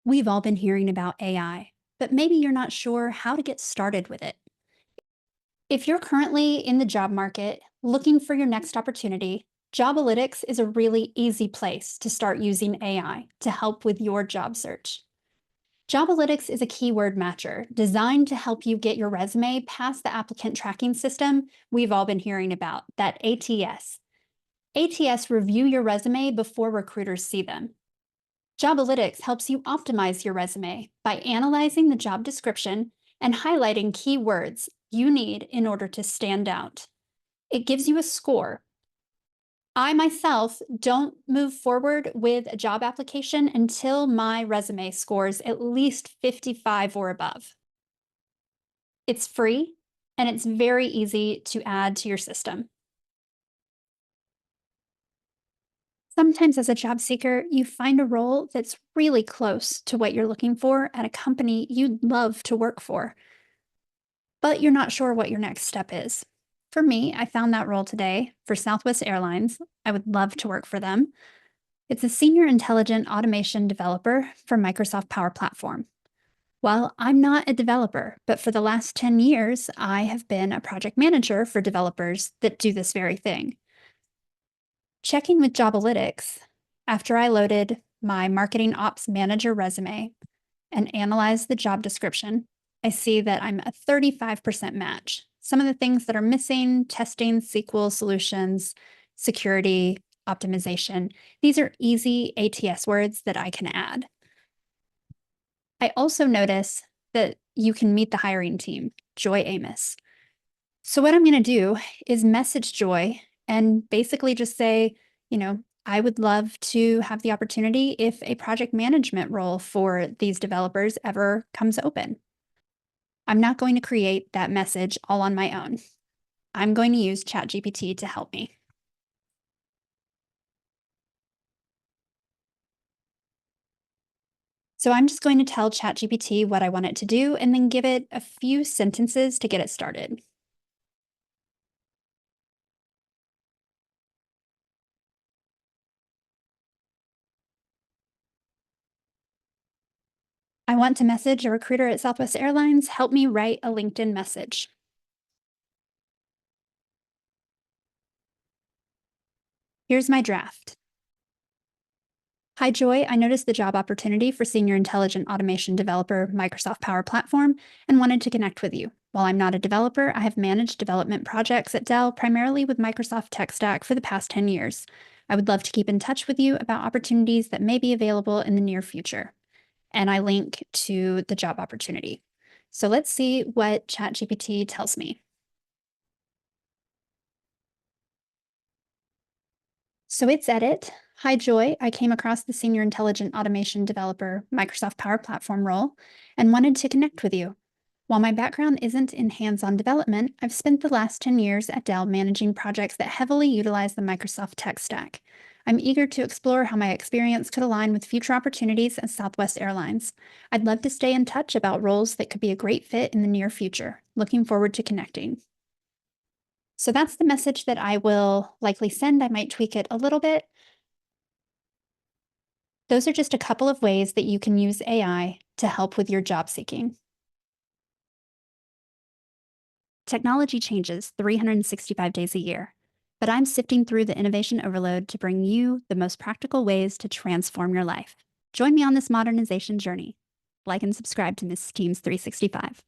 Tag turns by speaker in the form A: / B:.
A: We've all been hearing about AI, but maybe you're not sure how to get started with it. If you're currently in the job market looking for your next opportunity, Jobalytics is a really easy place to start using AI to help with your job search. Jobalytics is a keyword matcher designed to help you get your resume past the applicant tracking system we've all been hearing about, that ATS. ATS review your resume before recruiters see them. Jobalytics helps you optimize your resume by analyzing the job description and highlighting keywords you need in order to stand out. It gives you a score. I myself don't move forward with a job application until my resume scores at least 55 or above. It's free and it's very easy to add to your system. Sometimes, as a job seeker, you find a role that's really close to what you're looking for at a company you'd love to work for, but you're not sure what your next step is. For me, I found that role today for Southwest Airlines. I would love to work for them. It's a senior intelligent automation developer for Microsoft Power Platform. Well, I'm not a developer, but for the last 10 years, I have been a project manager for developers that do this very thing. Checking with Jobalytics, after I loaded my marketing ops manager resume and analyzed the job description, I see that I'm a 35% match. Some of the things that are missing: testing, SQL solutions, security, optimization. These are easy ATS words that I can add. I also notice that you can meet the hiring team, Joy Amos. So, what I'm going to do is message Joy and basically just say, I would love to have the opportunity if a project management role for these developers ever comes open. I'm not going to create that message all on my own. I'm going to use ChatGPT to help me. So I'm just going to tell ChatGPT what I want it to do and then give it a few sentences to get it started. I want to message a recruiter at Southwest Airlines. Help me write a LinkedIn message. Here's my draft. Hi, Joy. I noticed the job opportunity for Senior Intelligent Automation Developer, Microsoft Power Platform, and wanted to connect with you. While I'm not a developer, I have managed development projects at Dell primarily with Microsoft Tech Stack for the past 10 years. I would love to keep in touch with you about opportunities that may be available in the near future. And I link to the job opportunity. So let's see what ChatGPT tells me. So it's edit. Hi, Joy. I came across the Senior Intelligent Automation Developer Microsoft Power Platform role and wanted to connect with you. While my background isn't in hands-on development, I've spent the last 10 years at Dell managing projects that heavily utilize the Microsoft tech stack. I'm eager to explore how my experience could align with future opportunities at Southwest Airlines. I'd love to stay in touch about roles that could be a great fit in the near future. Looking forward to connecting. So that's the message that I will likely send. I might tweak it a little bit. Those are just a couple of ways that you can use AI to help with your job seeking. Technology changes 365 days a year, but I'm sifting through the innovation overload to bring you the most practical ways to transform your life. Join me on this modernization journey. Like and subscribe to Miss Teams 365.